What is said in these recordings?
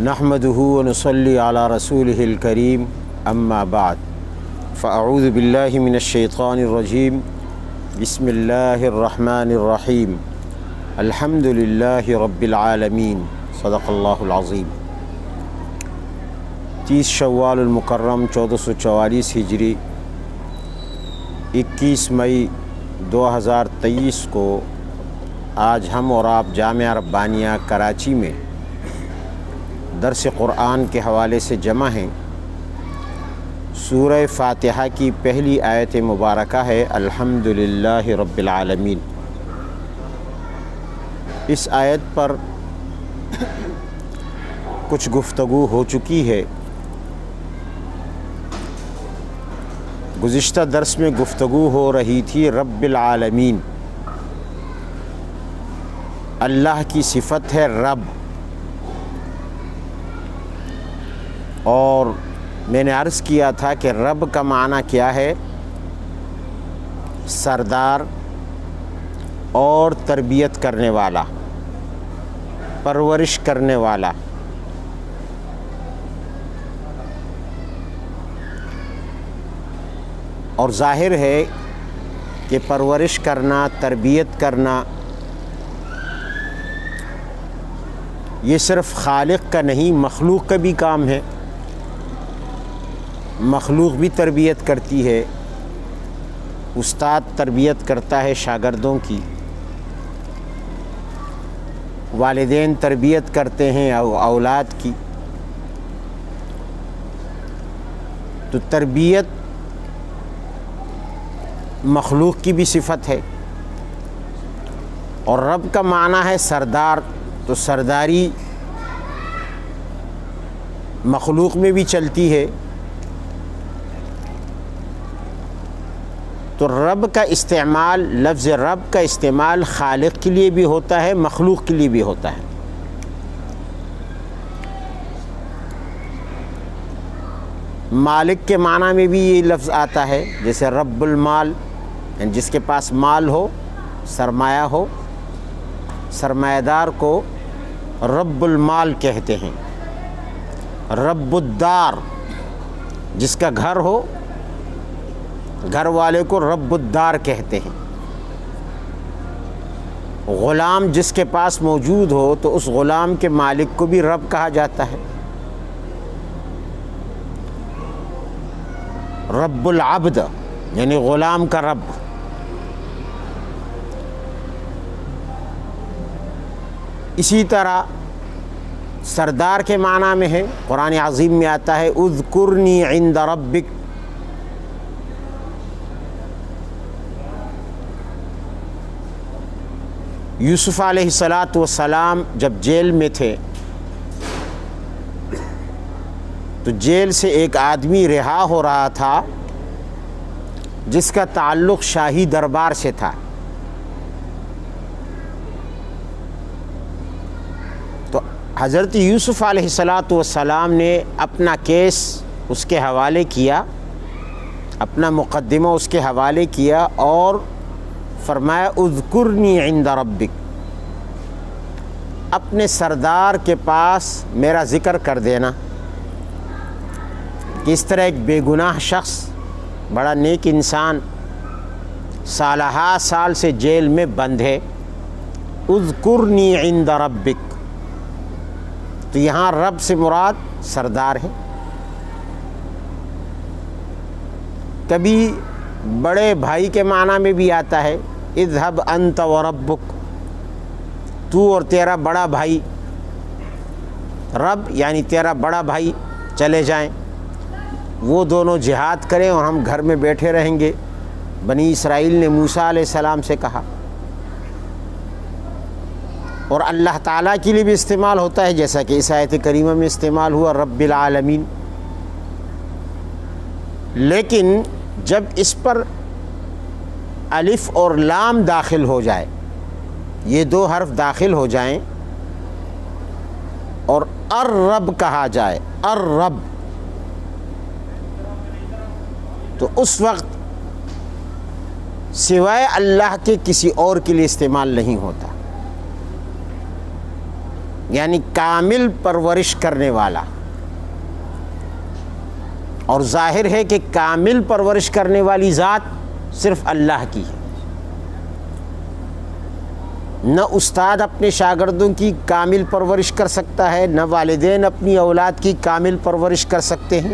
نحمده ونصلي على رسوله الكريم اما بعد فاعوذ بالله من الشيطان الرجيم بسم الله الرحمن الرحيم الحمد لله رب العالمين صدق الله العظيم 30 شوال المکرم 1444 ہجری 21 مئی 2023 کو آج ہم اور آپ جامعہ ربانیہ کراچی میں درس قرآن کے حوالے سے جمع ہیں۔ سورہ فاتحہ کی پہلی آیت مبارکہ ہے الحمدللہ رب العالمین۔ اس آیت پر کچھ گفتگو ہو چکی ہے۔ گزشتہ درس میں گفتگو ہو رہی تھی رب العالمین، اللہ کی صفت ہے رب، اور میں نے عرض کیا تھا کہ رب کا معنی کیا ہے؟ سردار اور تربیت کرنے والا، پرورش کرنے والا۔ اور ظاہر ہے کہ پرورش کرنا، تربیت کرنا یہ صرف خالق کا نہیں، مخلوق کا بھی کام ہے۔ مخلوق بھی تربیت کرتی ہے، استاد تربیت کرتا ہے شاگردوں کی، والدین تربیت کرتے ہیں اولاد کی۔ تو تربیت مخلوق کی بھی صفت ہے، اور رب کا معنی ہے سردار، تو سرداری مخلوق میں بھی چلتی ہے۔ تو رب کا استعمال، لفظ رب کا استعمال خالق کے لیے بھی ہوتا ہے، مخلوق کے لیے بھی ہوتا ہے۔ مالک کے معنی میں بھی یہ لفظ آتا ہے، جیسے رب المال، یعنی جس کے پاس مال ہو، سرمایہ ہو، سرمایہ دار کو رب المال کہتے ہیں۔ رب الدار، جس کا گھر ہو، گھر والے کو رب الدار کہتے ہیں۔ غلام جس کے پاس موجود ہو تو اس غلام کے مالک کو بھی رب کہا جاتا ہے۔ رب العبد یعنی غلام کا رب۔ اسی طرح سردار کے معنی میں ہے، قرآن عظیم میں آتا ہے اذکرنی عند ربک۔ یوسف علیہ السلام جب جیل میں تھے تو جیل سے ایک آدمی رہا ہو رہا تھا جس کا تعلق شاہی دربار سے تھا۔ تو حضرت یوسف علیہ السلام نے اپنا کیس اس کے حوالے کیا، اپنا مقدمہ اس کے حوالے کیا، اور فرمایا اذکرنی عند ربک، اپنے سردار کے پاس میرا ذکر کر دینا۔ کہ اس طرح ایک بے گناہ شخص، بڑا نیک انسان، سالہا سال سے جیل میں بند ہے، اذکرنی عند ربک، تو یہاں رب سے مراد سردار ہے۔ کبھی بڑے بھائی کے معنی میں بھی آتا ہے اذهب انت وربک، تو اور تیرا بڑا بھائی، رب یعنی تیرا بڑا بھائی چلے جائیں، وہ دونوں جہاد کریں اور ہم گھر میں بیٹھے رہیں گے۔ بنی اسرائیل نے موسیٰ علیہ السلام سے کہا، اور اللہ تعالیٰ کے لیے بھی استعمال ہوتا ہے، جیسا کہ اس آیت کریمہ میں استعمال ہوا رب العالمین۔ لیکن جب اس پر الف اور لام داخل ہو جائے، یہ دو حرف داخل ہو جائیں اور الرب کہا جائے، الرب، تو اس وقت سوائے اللہ کے کسی اور کے لیے استعمال نہیں ہوتا۔ یعنی کامل پرورش کرنے والا، اور ظاہر ہے کہ کامل پرورش کرنے والی ذات صرف اللہ کی ہے۔ نہ استاد اپنے شاگردوں کی کامل پرورش کر سکتا ہے، نہ والدین اپنی اولاد کی کامل پرورش کر سکتے ہیں،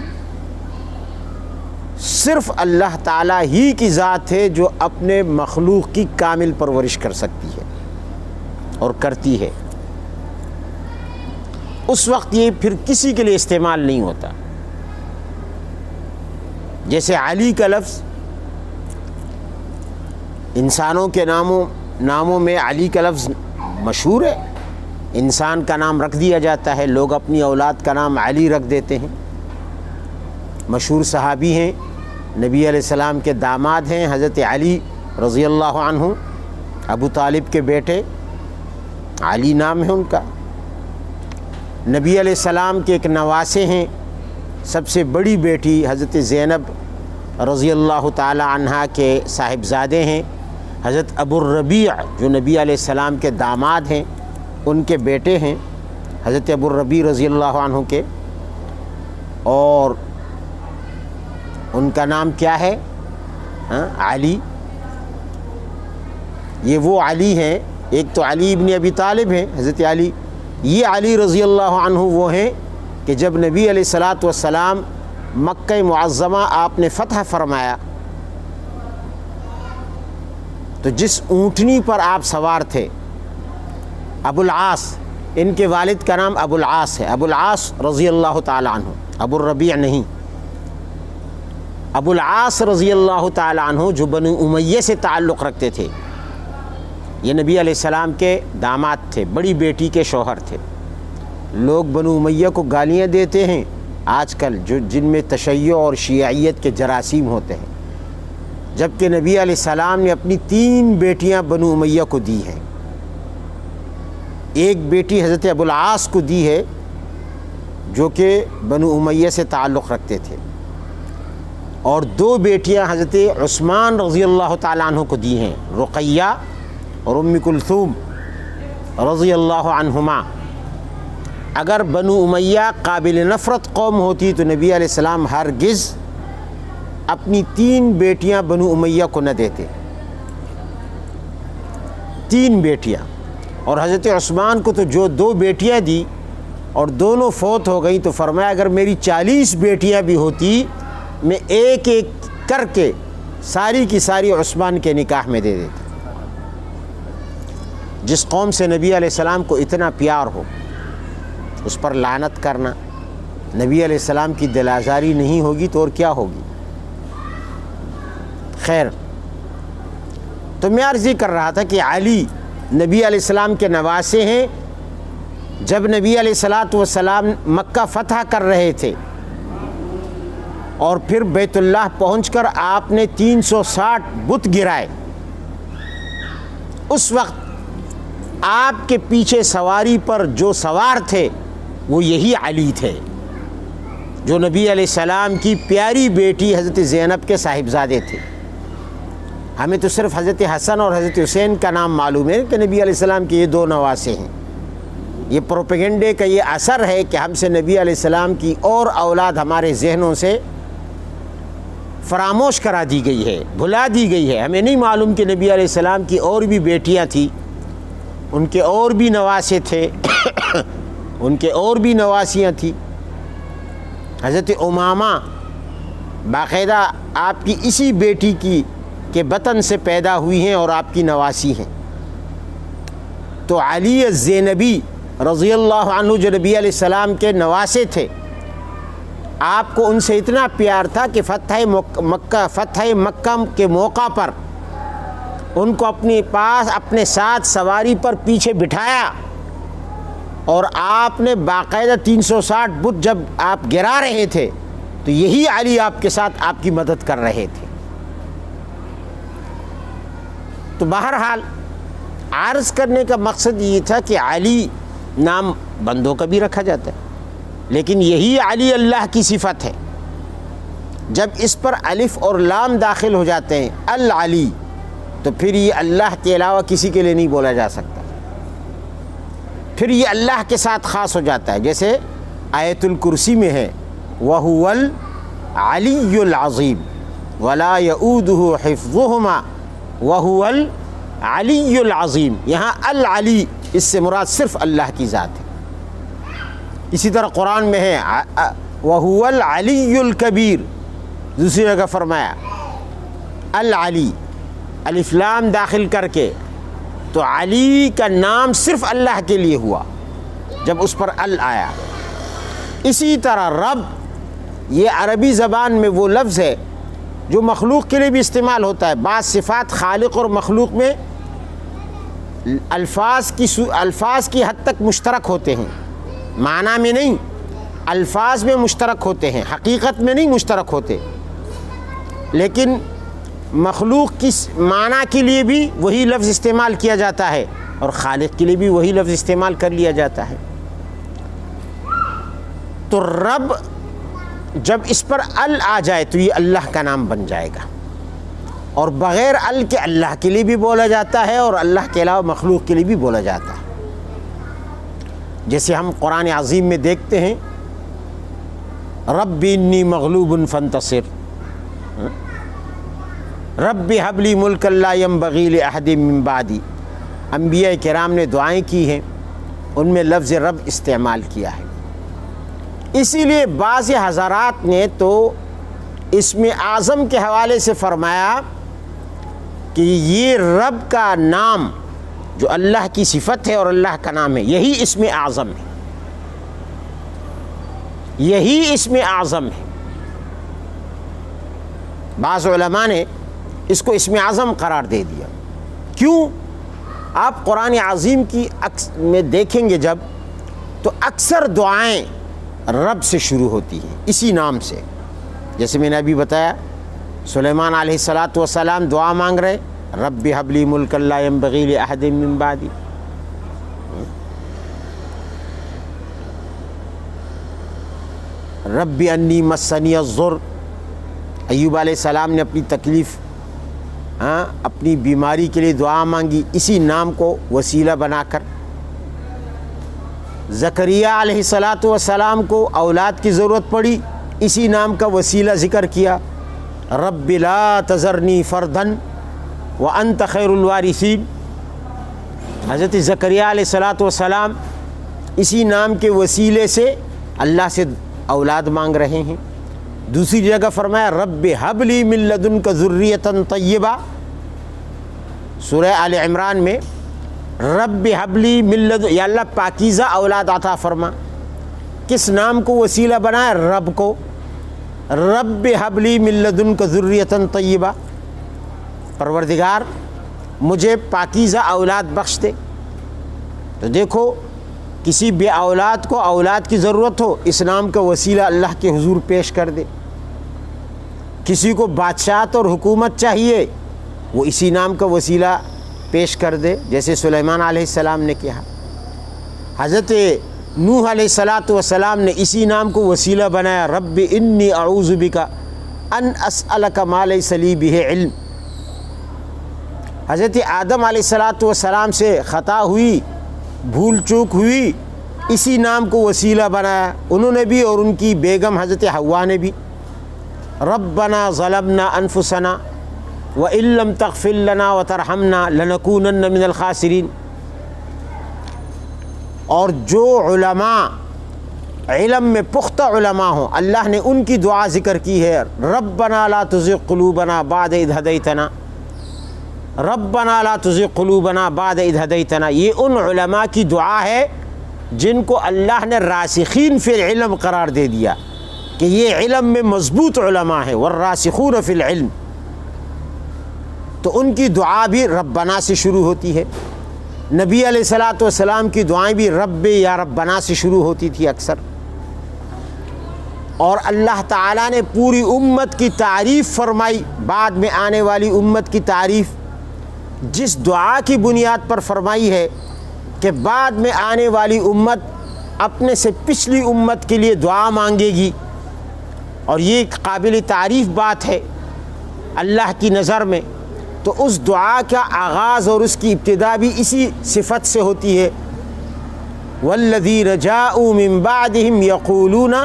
صرف اللہ تعالیٰ ہی کی ذات ہے جو اپنے مخلوق کی کامل پرورش کر سکتی ہے اور کرتی ہے۔ اس وقت یہ پھر کسی کے لیے استعمال نہیں ہوتا۔ جیسے علی کا لفظ انسانوں کے ناموں میں علی کا لفظ مشہور ہے، انسان کا نام رکھ دیا جاتا ہے، لوگ اپنی اولاد کا نام علی رکھ دیتے ہیں۔ مشہور صحابی ہیں، نبی علیہ السلام کے داماد ہیں حضرت علی رضی اللہ عنہ، ابو طالب کے بیٹے، علی نام ہے ان کا۔ نبی علیہ السلام کے ایک نواسے ہیں، سب سے بڑی بیٹی حضرت زینب رضی اللہ تعالی عنہا کے صاحبزادے ہیں حضرت ابو الربیع، جو نبی علیہ السلام کے داماد ہیں، ان کے بیٹے ہیں حضرت ابو الربیع رضی اللہ عنہ کے، اور ان کا نام کیا ہے؟ علی۔ یہ وہ علی ہیں، ایک تو علی ابن ابی طالب ہیں حضرت علی، یہ علی رضی اللہ عنہ وہ ہیں کہ جب نبی علیہ الصلاۃ والسلام مکہ معظمہ آپ نے فتح فرمایا تو جس اونٹنی پر آپ سوار تھے، ابو العاص، ان کے والد کا نام ابو العاص ہے، ابو العاص رضی اللہ تعالی عنہ، ابو الربیع نہیں، ابو العاص رضی اللہ تعالی عنہ جو بنو امیہ سے تعلق رکھتے تھے، یہ نبی علیہ السلام کے داماد تھے، بڑی بیٹی کے شوہر تھے۔ لوگ بنو امیہ کو گالیاں دیتے ہیں آج کل، جن میں تشیع اور شیعیت کے جراثیم ہوتے ہیں، جبکہ نبی علیہ السلام نے اپنی 3 بیٹیاں بنو امیہ کو دی ہیں۔ ایک بیٹی حضرت ابو العاص کو دی ہے جو کہ بنو امیہ سے تعلق رکھتے تھے، اور 2 بیٹیاں حضرت عثمان رضی اللہ تعالیٰ عنہ کو دی ہیں، رقیہ اور ام کلثوم رضی اللہ عنہما۔ اگر بنو امیہ قابل نفرت قوم ہوتی تو نبی علیہ السلام ہرگز اپنی 3 بیٹیاں بنو امیہ کو نہ دیتے، 3 بیٹیاں، اور حضرت عثمان کو تو جو 2 بیٹیاں دی اور دونوں فوت ہو گئیں، تو فرمایا اگر میری 40 بیٹیاں بھی ہوتی میں ایک ایک کر کے ساری کی ساری عثمان کے نکاح میں دے دیتا۔ جس قوم سے نبی علیہ السلام کو اتنا پیار ہو اس پر لعنت کرنا، نبی علیہ السلام کی دل آزاری نہیں ہوگی تو اور کیا ہوگی؟ خیر، تو میں عرض کر رہا تھا کہ علی نبی علیہ السلام کے نواسے ہیں۔ جب نبی علیہ الصلاۃ والسلام مکہ فتح کر رہے تھے اور پھر بیت اللہ پہنچ کر آپ نے 360 بت گرائے، اس وقت آپ کے پیچھے سواری پر جو سوار تھے وہ یہی علی تھے، جو نبی علیہ السلام کی پیاری بیٹی حضرت زینب کے صاحبزادے تھے۔ ہمیں تو صرف حضرت حسن اور حضرت حسین کا نام معلوم ہے کہ نبی علیہ السلام کے یہ 2 نواسے ہیں۔ یہ پروپیگنڈے کا یہ اثر ہے کہ ہم سے نبی علیہ السلام کی اور اولاد ہمارے ذہنوں سے فراموش کرا دی گئی ہے، بھلا دی گئی ہے۔ ہمیں نہیں معلوم کہ نبی علیہ السلام کی اور بھی بیٹیاں تھیں، ان کے اور بھی نواسے تھے، ان کے اور بھی نواسیاں تھیں۔ حضرت امامہ باقاعدہ آپ کی اسی بیٹی کے بطن سے پیدا ہوئی ہیں اور آپ کی نواسی ہیں۔ تو علی الزینبی رضی اللہ عنہ جو نبی علیہ السلام کے نواسے تھے، آپ کو ان سے اتنا پیار تھا کہ فتح مکہ کے موقع پر ان کو اپنے پاس اپنے ساتھ سواری پر پیچھے بٹھایا، اور آپ نے باقاعدہ 360 بت جب آپ گرا رہے تھے تو یہی علی آپ کے ساتھ آپ کی مدد کر رہے تھے۔ تو بہرحال عرض کرنے کا مقصد یہ تھا کہ علی نام بندوں کا بھی رکھا جاتا ہے، لیکن یہی علی اللہ کی صفت ہے۔ جب اس پر الف اور لام داخل ہو جاتے ہیں، العلی، تو پھر یہ اللہ کے علاوہ کسی کے لیے نہیں بولا جا سکتا۔ پھر یہ اللہ کے ساتھ خاص ہو جاتا ہے، جیسے آیت الکرسی میں ہے وَهُوَ الْعَلِيُّ الْعَظِيمُ وَلَا يَؤُودُهُ حِفْظُهُمَا وَهُوَ الْعَلِيُّ الْعَظِيمُ، یہاں العلی اس سے مراد صرف اللہ کی ذات ہے۔ اسی طرح قرآن میں ہے وَهُوَ الْعَلِيُّ الْكَبِيرُ، دوسری جگہ فرمایا العلی، الف لام داخل کر کے، تو علی کا نام صرف اللہ کے لیے ہوا جب اس پر ال آیا۔ اسی طرح رب، یہ عربی زبان میں وہ لفظ ہے جو مخلوق کے لیے بھی استعمال ہوتا ہے۔ بعض صفات خالق اور مخلوق میں الفاظ کی حد تک مشترک ہوتے ہیں، معنی میں نہیں، الفاظ میں مشترک ہوتے ہیں، حقیقت میں نہیں مشترک ہوتے، لیکن مخلوق کی معنی کے لیے بھی وہی لفظ استعمال کیا جاتا ہے اور خالق کے لیے بھی وہی لفظ استعمال کر لیا جاتا ہے۔ تو رب جب اس پر ال آ جائے تو یہ اللہ کا نام بن جائے گا، اور بغیر ال کے اللہ کے لیے بھی بولا جاتا ہے اور اللہ کے علاوہ مخلوق کے لیے بھی بولا جاتا ہے۔ جیسے ہم قرآن عظیم میں دیکھتے ہیں رب انی مغلوب فانتصر، رب هب لی ملکا لا ینبغی لأحد من بعدی، انبیاء کرام نے دعائیں کی ہیں، ان میں لفظ رب استعمال کیا ہے۔ اسی لیے بعض حضرات نے تو اسم اعظم کے حوالے سے فرمایا کہ یہ رب کا نام جو اللہ کی صفت ہے اور اللہ کا نام ہے، یہی اسم اعظم ہے، یہی اسم اعظم ہے۔ بعض علماء نے اس کو اسم اعظم قرار دے دیا۔ کیوں؟ آپ قرآن عظیم کی میں دیکھیں گے جب، تو اکثر دعائیں رب سے شروع ہوتی ہیں، اسی نام سے۔ جیسے میں نے ابھی بتایا سلیمان علیہ السلام دعا مانگ رہے رب هب لی ملکا لا ینبغی لأحد من بعدی، رب انی مسنی الضر، ایوب علیہ السلام نے اپنی تکلیف اپنی بیماری کے لیے دعا مانگی اسی نام کو وسیلہ بنا کر۔ زکریا علیہ السلام کو اولاد کی ضرورت پڑی، اسی نام کا وسیلہ ذکر کیا، رب لا تذرنی فردا وانت خیر الوارثین۔ حضرت زکریا علیہ السلام اسی نام کے وسیلے سے اللہ سے اولاد مانگ رہے ہیں۔ دوسری جگہ فرمایا رب ہب لی من لدنک ذریۃ طیبہ، سورہ آل عمران میں رب ہب لی من لدن، یا اللہ پاکیزہ اولاد عطا فرما۔ کس نام کو وسیلہ بنایا؟ رب کو، رب ہب لی من لدنک ذریۃ طیبہ، پروردگار مجھے پاکیزہ اولاد بخش دے۔ تو دیکھو کسی بے اولاد کو اولاد کی ضرورت ہو، اس نام کا وسیلہ اللہ کے حضور پیش کر دے۔ کسی کو بادشاہت اور حکومت چاہیے، وہ اسی نام کا وسیلہ پیش کر دے، جیسے سلیمان علیہ السلام نے کیا۔ حضرت نوح علیہ السلام نے اسی نام کو وسیلہ بنایا، رب انی اعوذ بک ان اسألک ما لیس لی بہ علم۔ حضرت آدم علیہ السلام سے خطا ہوئی، بھول چوک ہوئی، اسی نام کو وسیلہ بنایا انہوں نے بھی اور ان کی بیگم حضرت حوا نے بھی، ربنا ظلمنا انفسنا وَإِن لَّمْ تَغْفِرْ لَنَا وَتَرْحَمْنَا لَنَكُونَنَّ مِنَ الْخَاسِرِينَ۔ اور جو علماء علم میں پختہ علماء ہوں، اللہ نے ان کی دعا ذکر کی ہے، ربنا لا تزغ قلوبنا بعد اذ ہدیتنا، ربنا لا تزغ قلوبنا بعد اذ ہدیتنا۔ یہ ان علماء کی دعا ہے جن کو اللہ نے راسخین فی العلم قرار دے دیا کہ یہ علم میں مضبوط علماء ہیں، والراسخون فی العلم، تو ان کی دعا بھی ربنا سے شروع ہوتی ہے۔ نبی علیہ السلام کی دعائیں بھی رب یا ربنا سے شروع ہوتی تھی اکثر۔ اور اللہ تعالیٰ نے پوری امت کی تعریف فرمائی، بعد میں آنے والی امت کی تعریف جس دعا کی بنیاد پر فرمائی ہے کہ بعد میں آنے والی امت اپنے سے پچھلی امت کے لیے دعا مانگے گی، اور یہ قابل تعریف بات ہے اللہ کی نظر میں، تو اس دعا کا آغاز اور اس کی ابتدا بھی اسی صفت سے ہوتی ہے والذین جاءوا من بعدهم یقولون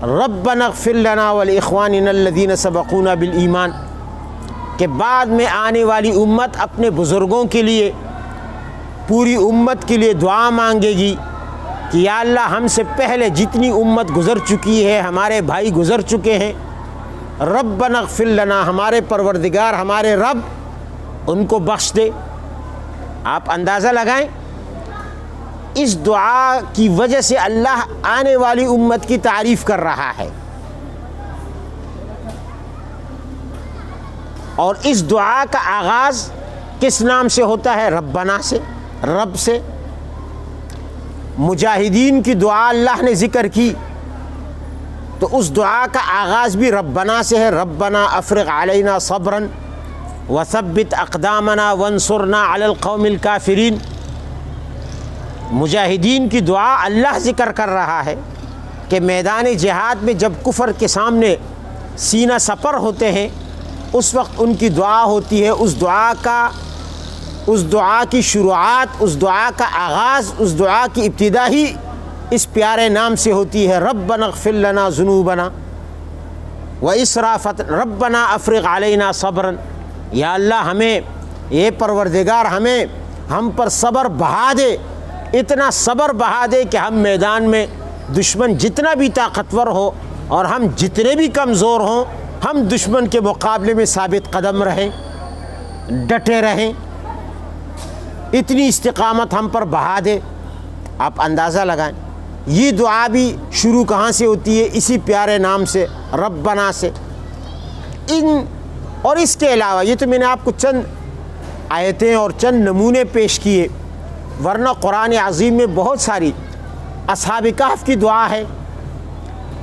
ربنا اغفر لنا ولاخواننا الذین سبقونا بالایمان، کہ بعد میں آنے والی امت اپنے بزرگوں کے لیے، پوری امت کے لیے دعا مانگے گی کہ یا اللہ ہم سے پہلے جتنی امت گزر چکی ہے، ہمارے بھائی گزر چکے ہیں، ربنا اغفر لنا، ہمارے پروردگار ہمارے رب ان کو بخش دے۔ آپ اندازہ لگائیں، اس دعا کی وجہ سے اللہ آنے والی امت کی تعریف کر رہا ہے، اور اس دعا کا آغاز کس نام سے ہوتا ہے؟ ربنا سے، رب سے۔ مجاہدین کی دعا اللہ نے ذکر کی تو اس دعا کا آغاز بھی ربنا سے ہے، ربنا افرغ علینا صبرا وثبت اقدامنا وانصرنا علی القوم الکافرین۔ مجاہدین کی دعا اللہ ذکر کر رہا ہے کہ میدان جہاد میں جب کفر کے سامنے سینہ سپر ہوتے ہیں، اس وقت ان کی دعا ہوتی ہے، اس دعا کی شروعات، اس دعا کا آغاز، اس دعا کی ابتدا ہی اس پیارے نام سے ہوتی ہے، ربنا اغفر لنا ذنوبنا واسرافنا ربنا افرغ علینا صبرا۔ یا اللہ ہمیں، یہ پروردگار ہم پر صبر بہا دے، اتنا صبر بہا دے کہ ہم میدان میں دشمن جتنا بھی طاقتور ہو اور ہم جتنے بھی کمزور ہوں، ہم دشمن کے مقابلے میں ثابت قدم رہیں، ڈٹے رہیں، اتنی استقامت ہم پر بہا دے۔ آپ اندازہ لگائیں، یہ دعا بھی شروع کہاں سے ہوتی ہے؟ اسی پیارے نام سے، ربنا سے۔ اور اس کے علاوہ، یہ تو میں نے آپ کو چند آیتیں اور چند نمونے پیش کیے، ورنہ قرآن عظیم میں بہت ساری، اصحاب کہف کی دعا ہے،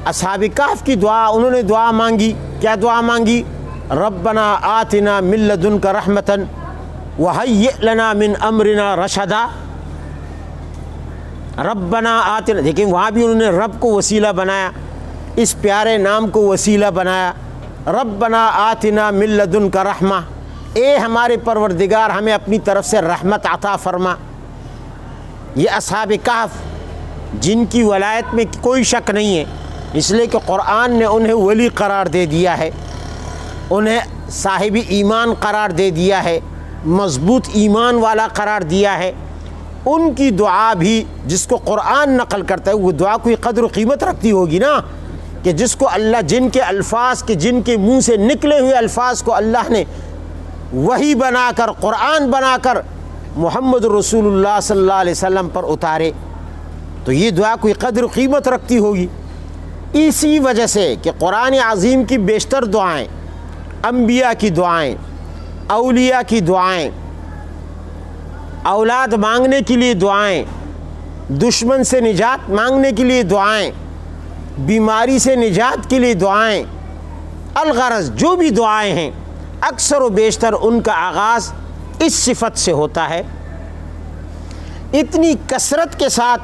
اصحاب کہف کی دعا، انہوں نے دعا مانگی، کیا دعا مانگی؟ ربنا آتنا من لدنک رحمتا وہیئ لنا من امرنا رشدا۔ ربنا آتنا، لیکن وہاں بھی انہوں نے رب کو وسیلہ بنایا، اس پیارے نام کو وسیلہ بنایا، ربنا آتنا من لدنک رحمہ، اے ہمارے پروردگار ہمیں اپنی طرف سے رحمت عطا فرما۔ یہ اصحاب کہف جن کی ولایت میں کوئی شک نہیں ہے، اس لیے کہ قرآن نے انہیں ولی قرار دے دیا ہے، انہیں صاحب ایمان قرار دے دیا ہے، مضبوط ایمان والا قرار دیا ہے۔ ان کی دعا بھی جس کو قرآن نقل کرتا ہے، وہ دعا کوئی قدر و قیمت رکھتی ہوگی نا، کہ جس کو اللہ، جن کے الفاظ کے، جن کے منہ سے نکلے ہوئے الفاظ کو اللہ نے وحی بنا کر، قرآن بنا کر محمد رسول اللہ صلی اللہ علیہ وسلم پر اتارے، تو یہ دعا کوئی قدر و قیمت رکھتی ہوگی۔ اسی وجہ سے کہ قرآن عظیم کی بیشتر دعائیں، انبیاء کی دعائیں، اولیاء کی دعائیں، اولاد مانگنے کے لیے دعائیں، دشمن سے نجات مانگنے کے لیے دعائیں، بیماری سے نجات کے لیے دعائیں، الغرض جو بھی دعائیں ہیں، اکثر و بیشتر ان کا آغاز اس صفت سے ہوتا ہے۔ اتنی کثرت کے ساتھ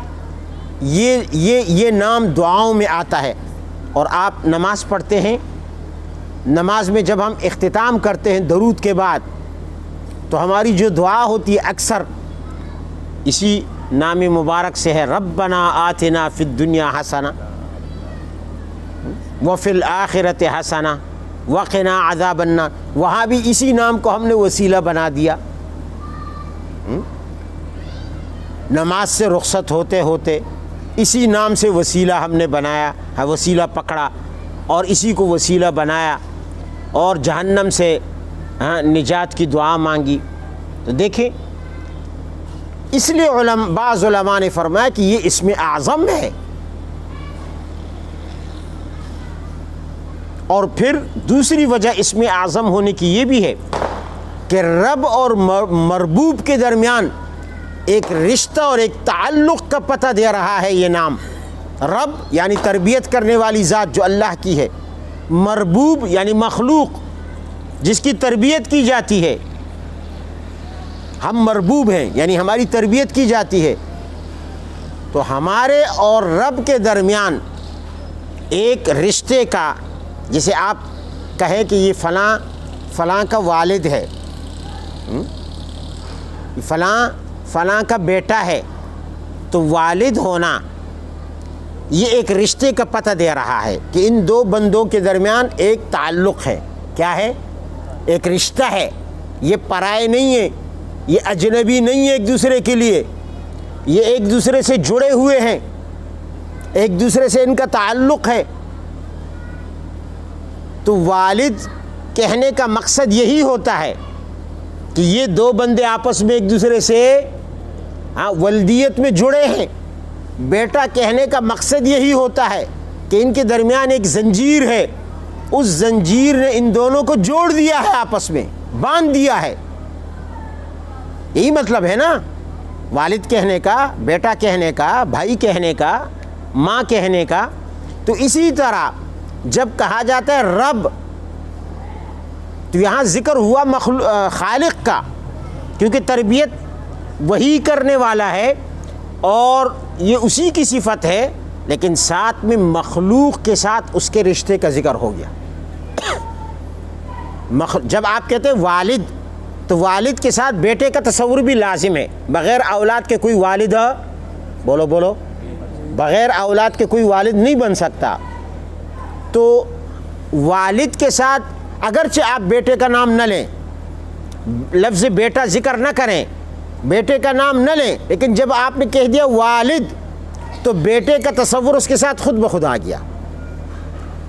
یہ نام دعاؤں میں آتا ہے۔ اور آپ نماز پڑھتے ہیں، نماز میں جب ہم اختتام کرتے ہیں درود کے بعد، تو ہماری جو دعا ہوتی ہے اکثر اسی نام مبارک سے ہے، ربنا آتنا فی الدنیا حسنہ وفی الآخرۃ حسنہ وقنا عذاب النار۔ وہاں بھی اسی نام کو ہم نے وسیلہ بنا دیا۔ نماز سے رخصت ہوتے ہوتے اسی نام سے وسیلہ ہم نے بنایا، وسیلہ پکڑا اور اسی کو وسیلہ بنایا، اور جہنم سے نجات کی دعا مانگی۔ تو دیکھیں، اس لیے بعض علماء نے فرمایا کہ یہ اسم اعظم ہے۔ اور پھر دوسری وجہ اسم اعظم ہونے کی یہ بھی ہے کہ رب اور مربوب کے درمیان ایک رشتہ اور ایک تعلق کا پتہ دے رہا ہے یہ نام۔ رب یعنی تربیت کرنے والی ذات جو اللہ کی ہے، مربوب یعنی مخلوق جس کی تربیت کی جاتی ہے، ہم مربوب ہیں یعنی ہماری تربیت کی جاتی ہے، تو ہمارے اور رب کے درمیان ایک رشتے کا، جسے آپ کہیں کہ یہ فلاں کا والد ہے، فلاں کا بیٹا ہے، تو والد ہونا یہ ایک رشتے کا پتہ دے رہا ہے کہ ان دو بندوں کے درمیان ایک تعلق ہے. کیا ہے؟ ایک رشتہ ہے. یہ پرائے نہیں ہے، یہ اجنبی نہیں ہے ایک دوسرے کے لیے، یہ ایک دوسرے سے جڑے ہوئے ہیں، ایک دوسرے سے ان کا تعلق ہے. تو والد کہنے کا مقصد یہی ہوتا ہے کہ یہ دو بندے آپس میں ایک دوسرے سے ولدیت میں جڑے ہیں. بیٹا کہنے کا مقصد یہی ہوتا ہے کہ ان کے درمیان ایک زنجیر ہے، اس زنجیر نے ان دونوں کو جوڑ دیا ہے، آپس میں باندھ دیا ہے. یہی مطلب ہے نا والد کہنے کا، بیٹا کہنے کا، بھائی کہنے کا، ماں کہنے کا. تو اسی طرح جب کہا جاتا ہے رب، تو یہاں ذکر ہوا خالق کا، کیونکہ تربیت وہی کرنے والا ہے اور یہ اسی کی صفت ہے، لیکن ساتھ میں مخلوق کے ساتھ اس کے رشتے کا ذکر ہو گیا. جب آپ کہتے ہیں والد، تو والد کے ساتھ بیٹے کا تصور بھی لازم ہے. بغیر اولاد کے کوئی والد، بولو بغیر اولاد کے کوئی والد نہیں بن سکتا. تو والد کے ساتھ اگرچہ آپ بیٹے کا نام نہ لیں، لفظ بیٹا ذکر نہ کریں، بیٹے کا نام نہ لیں، لیکن جب آپ نے کہہ دیا والد تو بیٹے کا تصور اس کے ساتھ خود بخود آ گیا.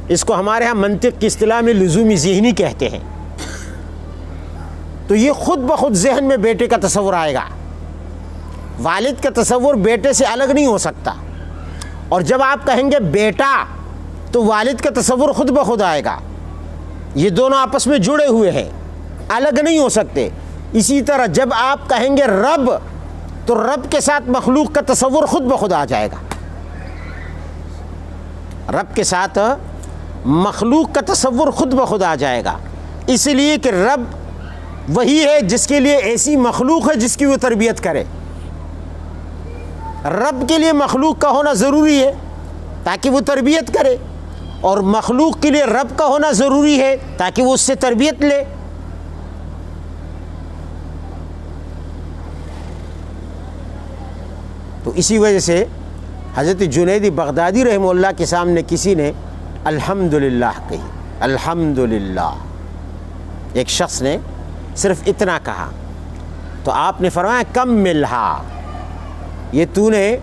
اس کو ہمارے ہاں منطق کی اصطلاح میں لزومی ذہنی کہتے ہیں. تو یہ خود بخود ذہن میں بیٹے کا تصور آئے گا. والد کا تصور بیٹے سے الگ نہیں ہو سکتا. اور جب آپ کہیں گے بیٹا تو والد کا تصور خود بخود آئے گا. یہ دونوں آپس میں جڑے ہوئے ہیں، الگ نہیں ہو سکتے. اسی طرح جب آپ کہیں گے رب تو رب کے ساتھ مخلوق کا تصور خود بخود آ جائے گا. رب کے ساتھ مخلوق کا تصور خود بخود آ جائے گا، اس لیے کہ رب وہی ہے جس کے لیے ایسی مخلوق ہے جس کی وہ تربیت کرے. رب کے لیے مخلوق کا ہونا ضروری ہے تاکہ وہ تربیت کرے، اور مخلوق کے لیے رب کا ہونا ضروری ہے تاکہ وہ اس سے تربیت لے. تو اسی وجہ سے حضرت جنید بغدادی رحمہ اللہ کے سامنے کسی نے الحمدللہ کہی. الحمدللہ، ایک شخص نے صرف اتنا کہا تو آپ نے فرمایا کم ملہا، یہ تو نے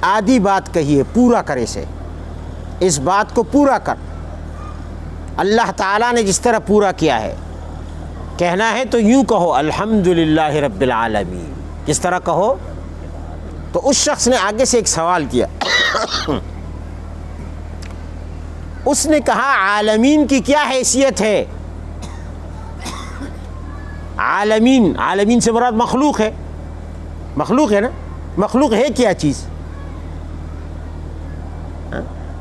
آدھی بات کہی ہے، پورا کر اسے، اس بات کو پورا کر. اللہ تعالیٰ نے جس طرح پورا کیا ہے، کہنا ہے تو یوں کہو الحمدللہ رب العالمین. کس طرح کہو؟ تو اس شخص نے آگے سے ایک سوال کیا. اس نے کہا عالمین کی کیا حیثیت ہے؟ عالمین سے مراد مخلوق ہے. مخلوق ہے نا؟ مخلوق ہے کیا چیز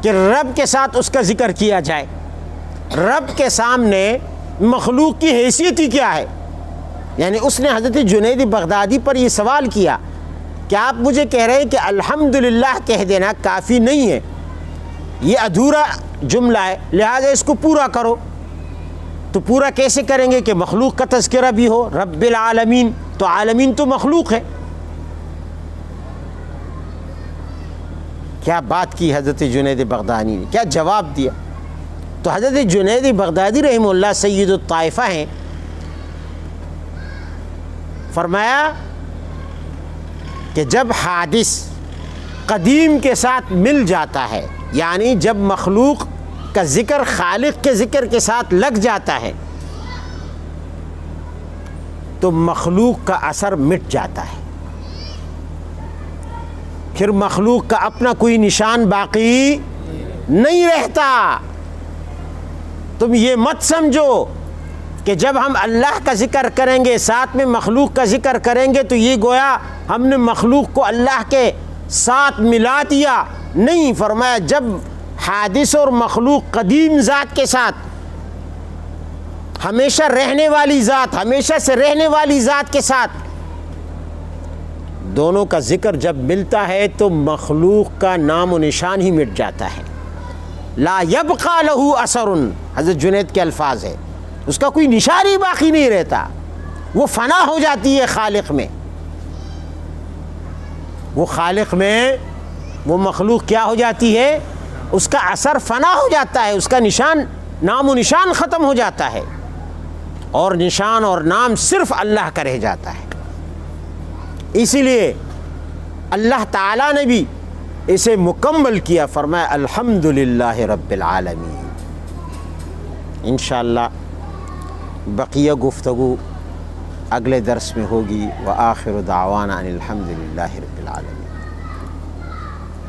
کہ رب کے ساتھ اس کا ذکر کیا جائے. رب کے سامنے مخلوق کی حیثیت ہی کیا ہے؟ یعنی اس نے حضرت جنید بغدادی پر یہ سوال کیا کہ آپ مجھے کہہ رہے ہیں کہ الحمدللہ کہہ دینا کافی نہیں ہے، یہ ادھورا جملہ ہے، لہذا اس کو پورا کرو. تو پورا کیسے کریں گے کہ مخلوق کا تذکرہ بھی ہو، رب العالمین، تو عالمین تو مخلوق ہے. کیا بات کی حضرت جنید بغدادی نے، کیا جواب دیا. تو حضرت جنید بغدادی رحمہ اللہ سید الطائفہ ہیں. فرمایا کہ جب حادث قدیم کے ساتھ مل جاتا ہے، یعنی جب مخلوق کا ذکر خالق کے ذکر کے ساتھ لگ جاتا ہے تو مخلوق کا اثر مٹ جاتا ہے، پھر مخلوق کا اپنا کوئی نشان باقی نہیں رہتا. تم یہ مت سمجھو کہ جب ہم اللہ کا ذکر کریں گے ساتھ میں مخلوق کا ذکر کریں گے تو یہ گویا ہم نے مخلوق کو اللہ کے ساتھ ملا دیا. نہیں، فرمایا جب حادث اور مخلوق قدیم ذات کے ساتھ، ہمیشہ رہنے والی ذات، ہمیشہ سے رہنے والی ذات کے ساتھ دونوں کا ذکر جب ملتا ہے تو مخلوق کا نام و نشان ہی مٹ جاتا ہے. لا یبقى له اثر، حضرت جنید کے الفاظ ہے، اس کا کوئی نشان ہی باقی نہیں رہتا، وہ فنا ہو جاتی ہے خالق میں. وہ خالق میں وہ مخلوق کیا ہو جاتی ہے؟ اس کا اثر فنا ہو جاتا ہے، اس کا نشان، نام و نشان ختم ہو جاتا ہے، اور نشان اور نام صرف اللہ کا رہ جاتا ہے۔ اسی لیے اللہ تعالیٰ نے بھی اسے مکمل کیا، فرمایا الحمدللہ رب العالمین۔ انشاءاللہ بقیہ گفتگو اگلے درس میں ہوگی۔ وآخر دعوانا ان الحمدللہ رب العالمین۔